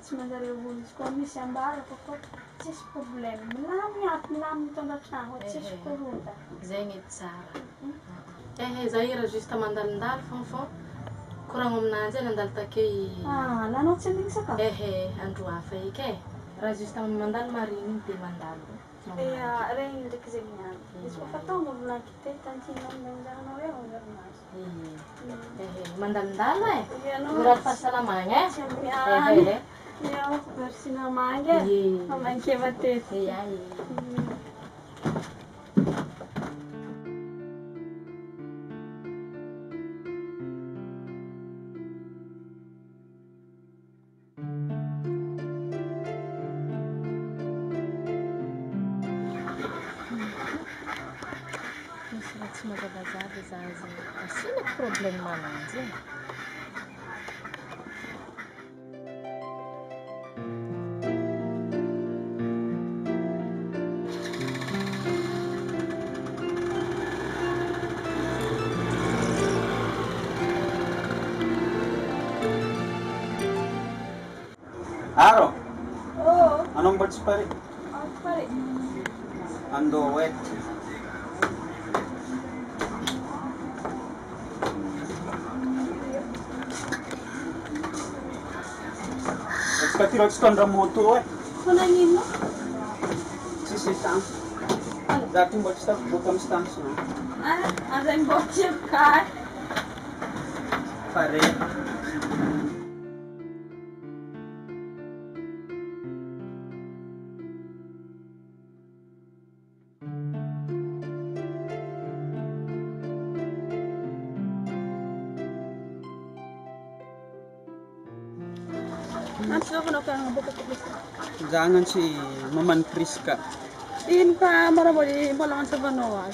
tsy manjary olo izy koa misy ambarako koa tsisy problème milamy mitondra tragno tsisy koronta zegny edy tsara zahira juste mandalindalo fô koragno aminanjy nandalo take lanao tsy amin'igny sakafo andro hafa eky raha juste mandalo mariny igny de mandalo regny ndraiky zegny niany izy koa fa tonga volanky te tantinao manjaranao eo anjaranazy mandalindalo miraha fahasalamagna merci namangy mamankeva tety tsy mazavazava zazy asina problème mananjy Aro? Anong birds pa rin? Ando wet. Katiro tondra moto Kunangin mo? Sisitang. Dating birds na bukang stance na. Ada yung bocil ka? Pare. Jangan si Maman Priska. In pa maraboli bolangan sa Vanoa,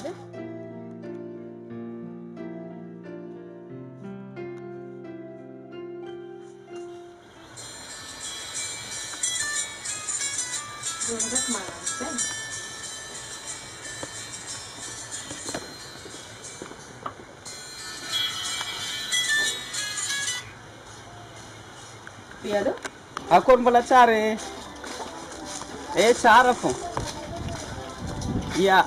Piado? Ako mbola tsara tsara fô. Ya.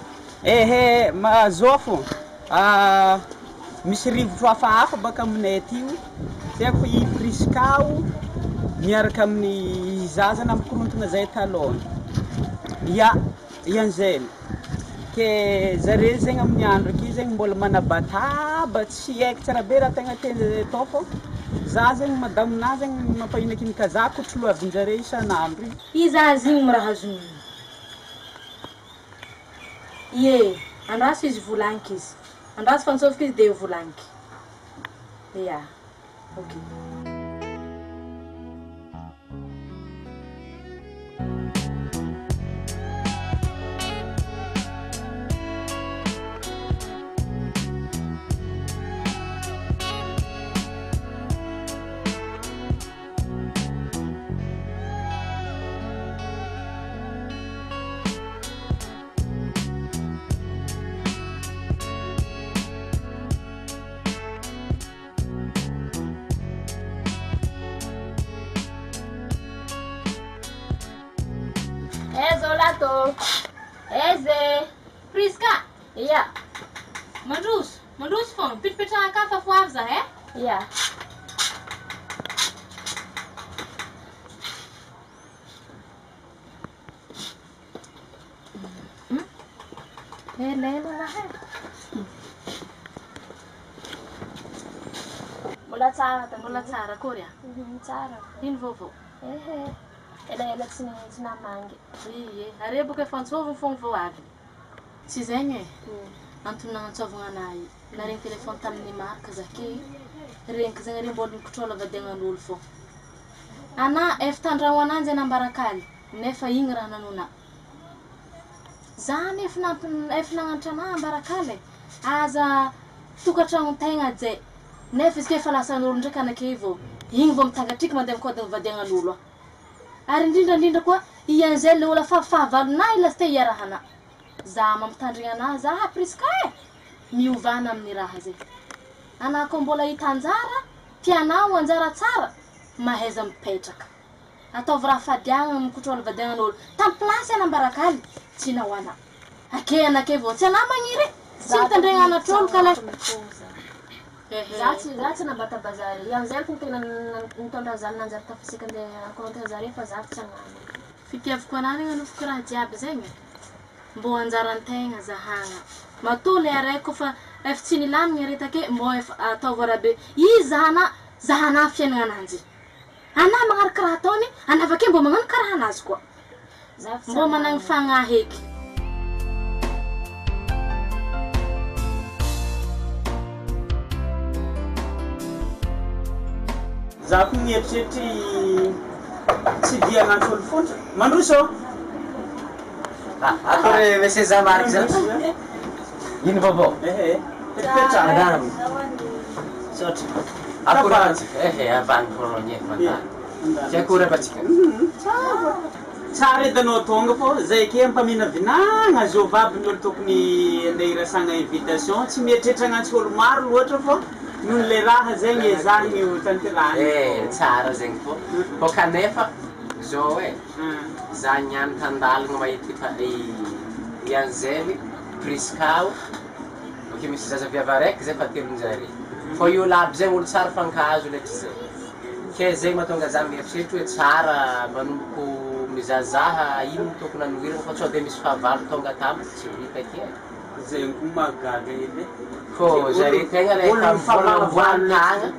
Mazoa fô. Misy rivotra hafahafa baka aminay aty io. Tiako i Priska miaraka amin'ny zaza namikorontana zay taloha. Ya, ian'zay. Ke zare zegny amin'ny andro aky zegny mbola manabataba tsy haiko tsara be raha tegna atao fô. Za zegny madamina zegny mampahinakiny za kotroloavinjare isan'andro. Iza zigny miraha azony. Andraso izy volanky izy. Andraso fantsofika izy de volanky. Ya. Okay. Zolato. Eze. Priska. Ya. Mandrus fô. Pitpetraha kafa fo avy za Ya. Lelo na Mbola tsara Mbola tsara kory tsara. Ino vovô? Ela tsy namangy. Are boka efa antsoviny fogna vao avy. Tsy zegny antony nanantsovana anahy. Naregny telefôny tamin'ny marka zake. Regniko zegny are mbola mikotrôla vadiagnan'olo fô. Ana efa tandraho ananjy anambarakaly. Nefa igny raha nanona. Za nefa nagnanatra anahy ambarakaly. Aza tokatrano tegna jay. Nefa izy ke fa lasan'olo ndraiky anake vao. Igny vao mitangatriky mandeha mikodagny vadiagnan'olo. Ary indrindra koa ian'izay le olo fahavalonay lasite iarahana. Za mampitandrigna anazy za Priska miovana amin'ny raha zay. Anao koa mbola hita anjara, tianao anjara tsara, mahaiza mipetraka. ataovy raha fadiagna mikotrôla vadiagnan'olo tamin'ny plasy anambarakaly tsy nahoana ake anake vao tsy anah magniry tsy mitandregna anatr'olo ka la Za tsy nabata bazary. Yang zay kung tena nitondra zany nanjary tafisika andeha akorontina zare fa za tsy agnano. fitiavako anany anovoko raha jiaby zegny mbô anjaran-tegna zahagna matoly araiky fa efa tsy nilamigny arety ake mbô efa ataovy rabe zahana fiainagna ananjy anah magnaraka raha ataony anah avake mbô magnano karaha anazy koa mbô managny fagnahy heky za koa mieritreritry tsy dia agnantso olo fontry mandroso Atore mese zamari zan. Ini bobo. pepetra Sot. Aku ran. Avan poronya mata. Saya kura bacika. tsara edanao tonga fô zay ke ampamina vinagna zo vavy ny olo tokony andeha irasagna invitation tsy mieritreritra agnantso olo maro loatra fô noho le raha zegny ezahigny ho tanterahany Tsara zegny fô. Fô kanefa zao za niany tandalagna mahity ianzely priskao ok misy zazaviavy araiky zay fa telonjare fô io laby zay olo tsara fankazo letry zay ke zegny mahatonga za mieritreritry hoe tsara manomboko mizazaha ino tokony anohirana fa tsy de misy fahavalo tonga tamiko tsy vita ke zegny koa mahagaga edy fô zare tegna rehefa mivolanvoantagna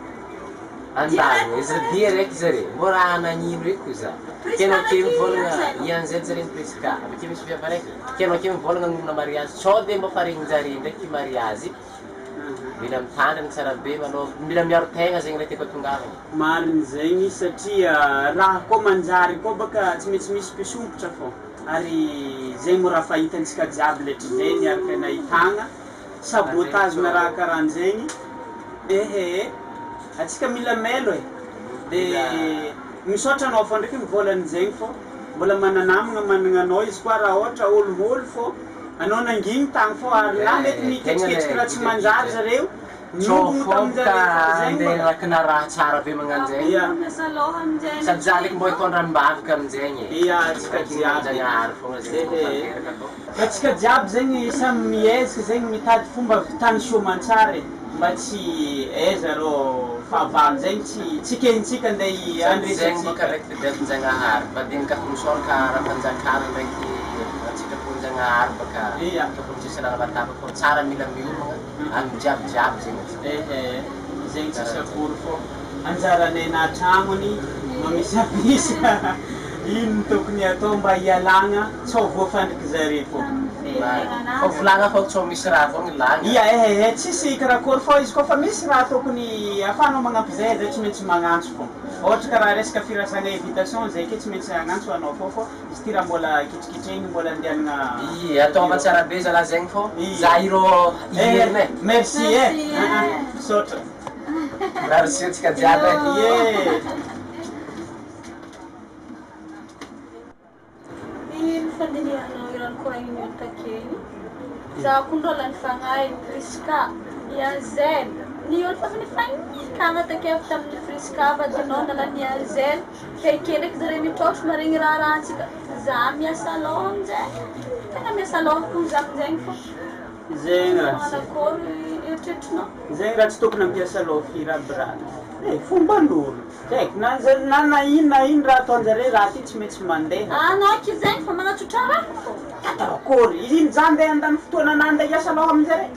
andagna izy dia raiky zare mbô raha nagnino eky za kenao ke mivolagna ianzay zare priska avake misy viavy araiky kenao ke mivolagna nomona mariazy sao de mba faregninjare ndraiky mariazy mila mitandriny tsara be manao mila miaro tegna zegny raiky efa tongavany mariny zegny satria raha koa manjary koa baka tsy maintsy misy mpisompotra fô ary zegny mo raha fahitantsika jiaby letry zay niaraka nahitagna sabotagena raha karahan'zegny atsika mila melo de misaotra anao fô ndraiky mivolan'zegny fô mbola mananamagna managna anao izy koa raha ohatra oloolo fô anao nanginy tagny fô ary na mety miketriketriky raha tsy manjary zareo andeha raha tsara be magnano zegny sady za ndraiky mbô hitondra mbavaka aminjegny atsika jiaby jagnahary fogna zegny atsika jiaby zegny samy miezaka zegny mitady fomba vitany soamantsara mba tsy aiza rô fahavalo zegny tsy kehintsika andeha zegny boka raiky fidiavinjagnahary badinika misoraka raha-panjakana ndraiky atsikaponjagnahary baka tokony tsisy raha matavaka fô tsara mila miomagna amin'ny jiabijiaby zegny zegny tsisy akory fô anjaranay natragnony mamisabisa ino tokony atao mba hialagna tsao voafandriky zare fô fô volagna fô tsao misy raha fogna lagna tsisy karakory fô izy koa fa misy raha tokony afahanao magnampy zay zay tsy maintsy magnantso fô ohatra karaha resaka firasagna invitation zay ke tsy maintsy agnantso anao fô fô izy ty raha mbola kitrikitregny mbola andehanagna ataova tsara be zala zegny fô za irô iheriny merci misaotra raha rositsika jiaby fandinihanao irany koragniny olo takeny za kondrola ny fagnahy friska ianzel ny olo fa nifanikana takefy tamin'ny friska vadinao nala ny ianzel feke ndraiky zare mitrôtro maregny rahantsika za miasa loha amizay tegna miasa loha ko za amizegny fô zegny raha manakory eritreritrinao zegny raha tsy tokony ampiasa loha firabirana fomban'olo zaiky na ino raha ataonjare raha ty tsy maintsy mandeha anaky zegny fa manatsotra raha fô katakory ino za andeha andany fotoana anah andeha hiasa loha amizare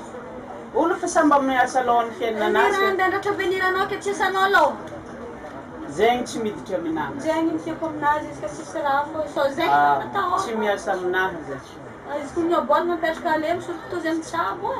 olo fa samba miasa loha ny fiainanazy andratra veniranao ke tsy iasanao loha zegny tsy miditra aminahy zegny ny tiako aminazy izy ka tsisy raha fô so zegny natao tsy miasa aminahy zay izy koa niaboly mapetraka alemy surtout tozy amin'ny tsabo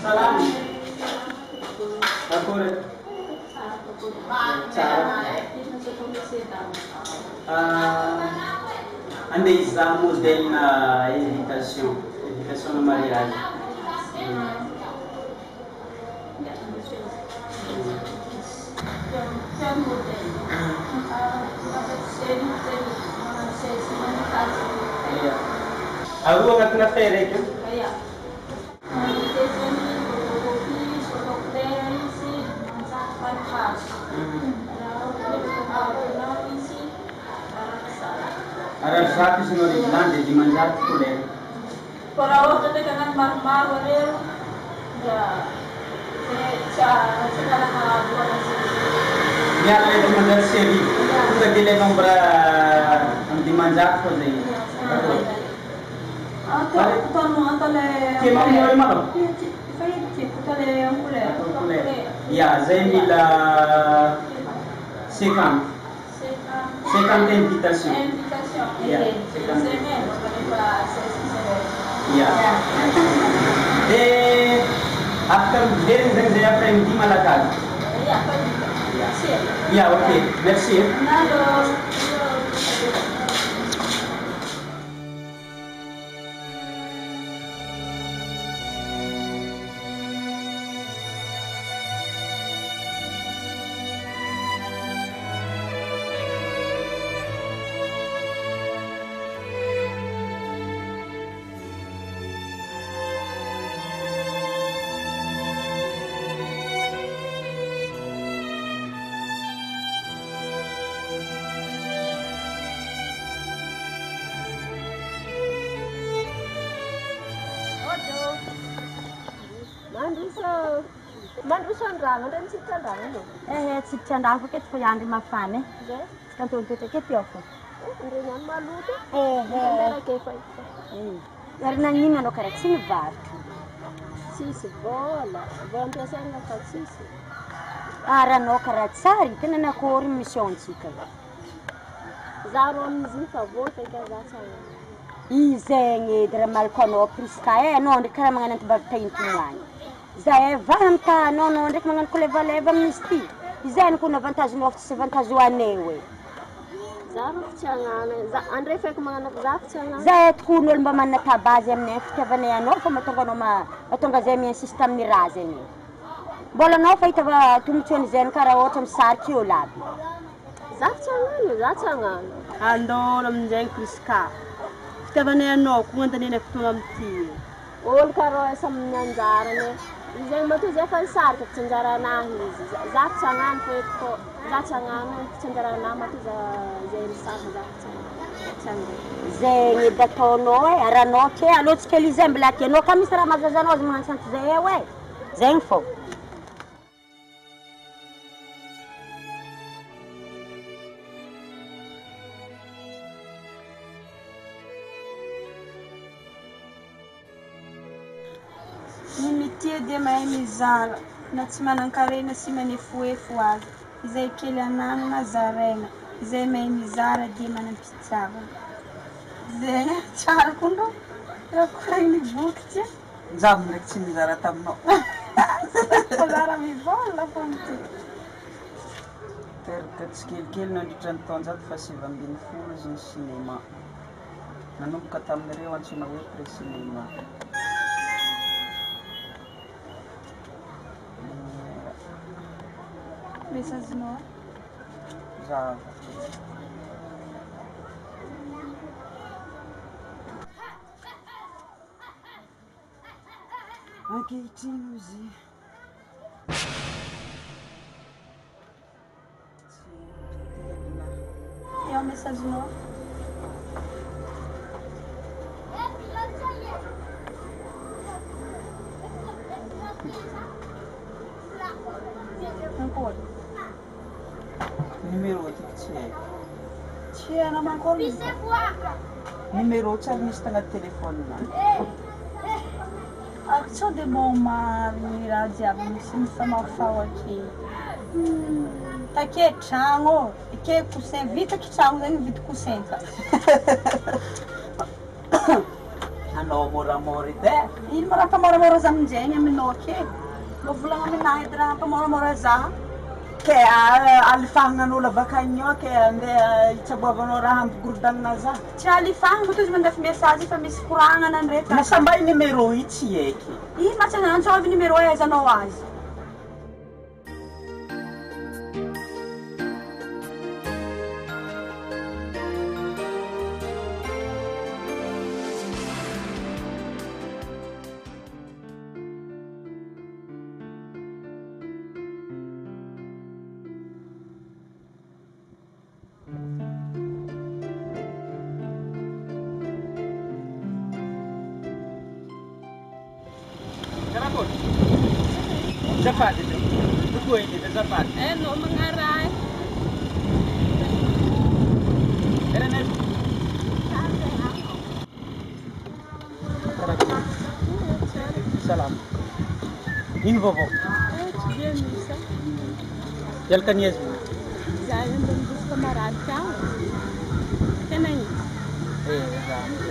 Salama. Akory. Tsara. Andeha hizaha modelina invitation na mariage. Aroa agnatina fera eky. Arazato izy anao reglany dia dimanjato kolera. Ko raha ohatra ndraiky agnano maromaro areo dia tsy kalana Miala ilay dimanjato sy arivo. Tonga dia ilay nombre amin'ny dimanjato fô zay. Ke mamoro malo? Ya, zay mila 50. 50 invitation. Ya, 50. Ya. Dia after very zay après-midi malagasy. Ya, ok. Merci. Mandroso andrano, andray misipitra andrano io. Tsipitra andrano fa keto fa andro mafana e. Ska antontotra keto eo fa. Andray niany maloto. Manderaka efa ito. Ary nagnino anao karaha tsy nivarotra. Tsisy vola ampiasaina fa tsisy. Ary anao karaha tsara, tena nakory mission-tsika. Za ro amin'izy fa voata ka za tsara. Izegny edy raha malaka anao priska anao ndraiky karaha magnano antibavitain-tomagny. Zahay vaha amitahanao anao ndraiky magnano kolevaleva amin'izy ty. Izay niko avantagenao fa tsy avantage anay hoe. Za ro fitiagnana, andray feky magnano za fitiagnana. Zahay tokon'olo mba manana tabazy aminay fitiavanay anao fa mahatonga zay mi-insiste amin'ny raha zany. Mbola anao fa hitava tombontsoany zay karaha ohatra misariky eo laby. Za fitiagnana. Andolo amin'izay priska. Fitiavanay anao ko antanena fotoagna amin'ity. Olo karaha samy anjarany. Izay matoa zay fa nisarika tsy anjaranahy izy. Za fitiagnana feky za fitiagnana tsy anjaranahy matoa zay nisarika za fitiagnana. Zegny edy ataonao e, ary anao ke alohatsika Elize mbola ke anao ka misy raha mazazanao azy magnano santy zay eo e. Zegny fô. Nimity dia mahay mizara na tsy manan-karena sy manefoefo azy. Izay kely anano na zaraina. Izay mahay mizara dia manam-pitiavana. Zay tsara kondo. Raha ny boky tia. Zaho ndraiky tsy mizara taminao. Zara mivola fô mity. Teraka tsikelikely nandritra ny taonjato fa 7-20 izy ny cinéma. Nanomboka tamin'ireo antsoina hoe pré-cinéma. Mesazinao. Zaho. Ankehitriny izy. Eo mesazinao. Ancora. Numéro tiky tsy haiko. Tsy hainao mankory izy. Numéro tsary misy tagnaty téléphone-na. Ako sao dia mariny raha jiaby misy mifamafao ake. Take tragno, ke coussin vita que tragno zegny vita coussin ka. aminao moramora edy e. Ino ma raha mpamoramora za aminjegny aminao ake? Mivolagna aminahy edy raha mpamoramora za. Ke alifagnan'olo avakagny ke andeha hitsaboavanao raha ampigorodanina za. Tsy alifagna ma tozy mandafy message fa misy koragnana ndraiky. Nasamba i numéro io tsy haiky. Ino ma tsy antsovy numéro aizanao azy? Karakol. Azafady ito. Tukoy ito, azafady. No, mangaray. Era na ito. Karakol. Salam. Ino vovô? Tsy dia misa. Yalka nias mo? Za yun doon dos kamarad ka. Kanay. Exato,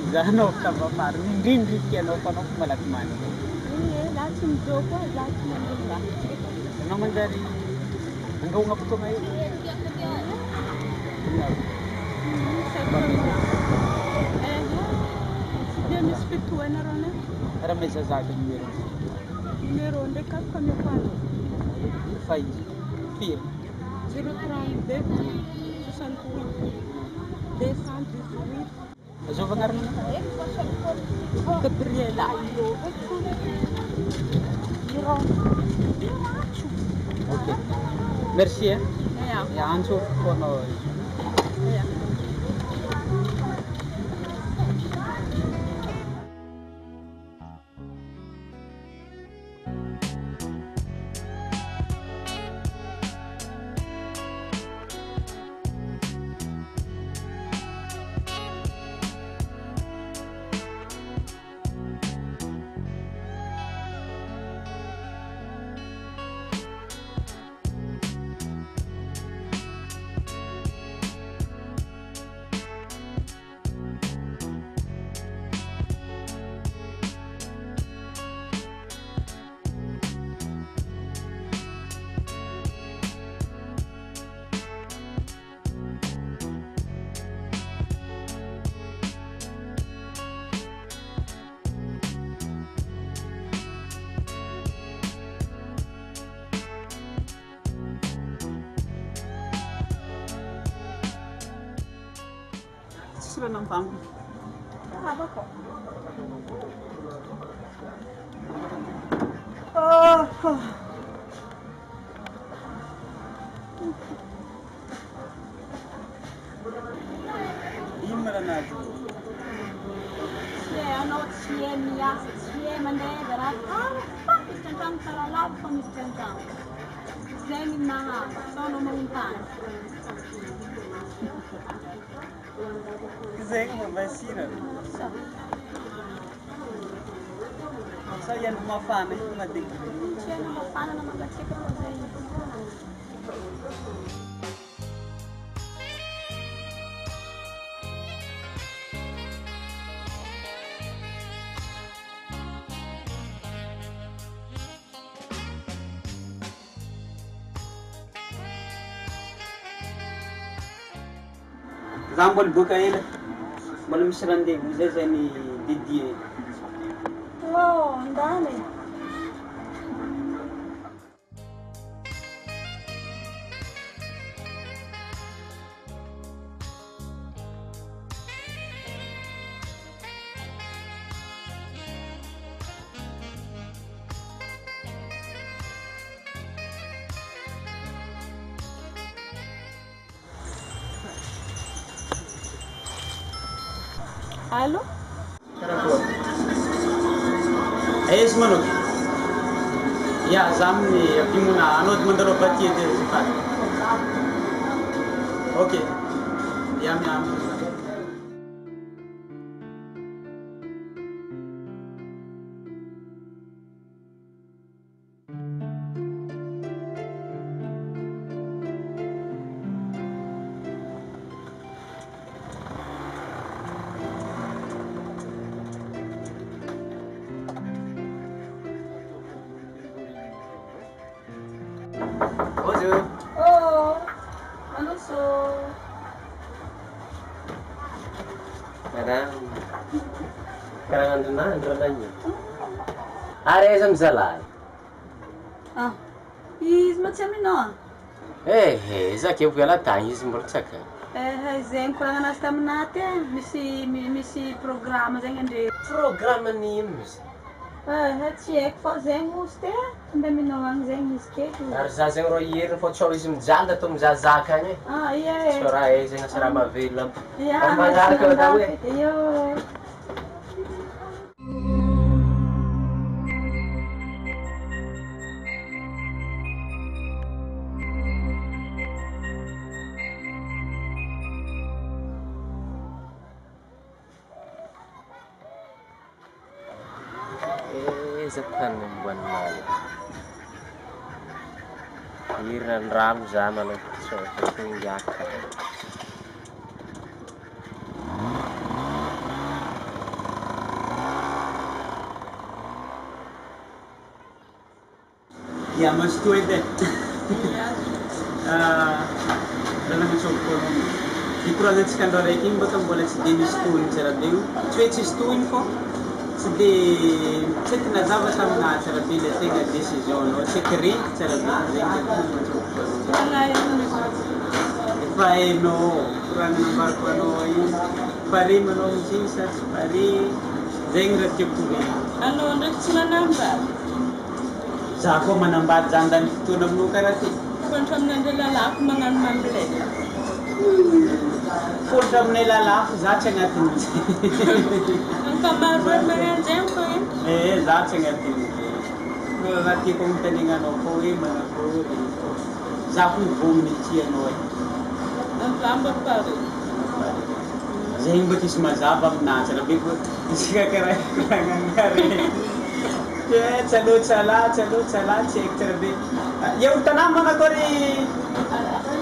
Zano sama par din kiano kono malakman. Lahat yung joke, lahat yung mga. Naman dari hanggang nga po ngayon. Dia mispituan na ron. Era may sasabi niyo. Meron de kap kami paano. 5 4 030 68 Azo bangar na. Gabriela. Okay. Merci eh. Ya answer ko no. Sila ng pang. Haba ko. Di maranado. Ano, siya niya, siya manedera. Istentang talalab kung istentang. Siya ni mga, sono mauntan. Kasi ko mabasira. So yan mafana yung madig. Siya na mapana na mag-atsika ko sa inyo. Example book ay malam sirande muzeze ni Didier. Oh, ang dami. Halo? Karakol. Ayos manok. Ya zamni abdi muna anod mandaro bati de sifat. Okay. Yam. mandrinandro an'io. Ary aiza mizalahy? Ah, izy ma tsy aminao? Zakeo voala tagny izy mbola tsaka. Zegny koragna anazy taminah ty misy programme zegny andre. Programme n'ino izy? Tsy haiko fa zegny ozy ty andeha aminao agny zegny izy keto. Ary za zegny rô heriny fa tsao izy mijaly da atao mizazaka agny e. Ie. Tsao raha e zegny asy raha mavelona. Ary magnaraka eo da hoe. Yo. Iza tany momban'ny maly. Hirana rano za manao tsao hiaka. Ya mas tu ide. Dalam macam kono. Di kurang itu kan orang ini betul boleh sedih stuin cara dia. Cuci stuin kok. Sedih. Saya tidak tahu sama cara dia tengah decision. Saya kiri cara dia. Fai no kurang nampak kono ini. Pari menolong sisa pari. Zengrat kepuri. Ano cuma nambah? Zako manambat jandan itu namun karati. Kontam nandala aku mangan mamble. Kontam nelala zace ngatin. Ang kamarot mga jempo Zace ngatin. Ngati kong taningan ako mana ko. Zaku bumi tia noy. ang lambak pa rin. Zeng betis mazabam na cara bigo. Isika kara kare. चलो चला चेक कर दे ये उठना मना करी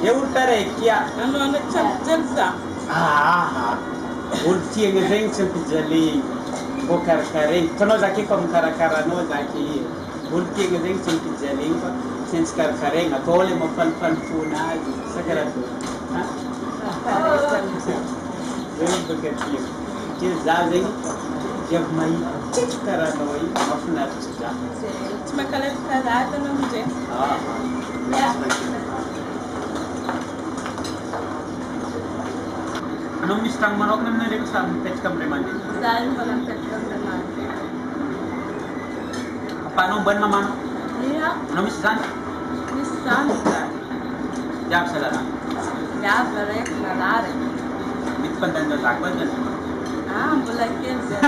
ये उठता रहे क्या Ano nagchalsa? उल्टी है रेंग से जली वो कर करें चलो जाके कम करा करा नो जाके उल्टी है रेंग से जली सेंस कर करेंगे तोले मफन फन फूना सकरा तो ये बकती है ये जाजे जब मैं चिच करा नोई अपना चिचा Cuma kalit kalata ng jem. Anong mistang manok na nari sa pet kam reman? Dahil walang petrol naman. Paano ban naman? Iya, Anong mistan? Nissan. Jab sa lara. Gabare, kalare. Bit pandan na takpan yan. Mulai kerja.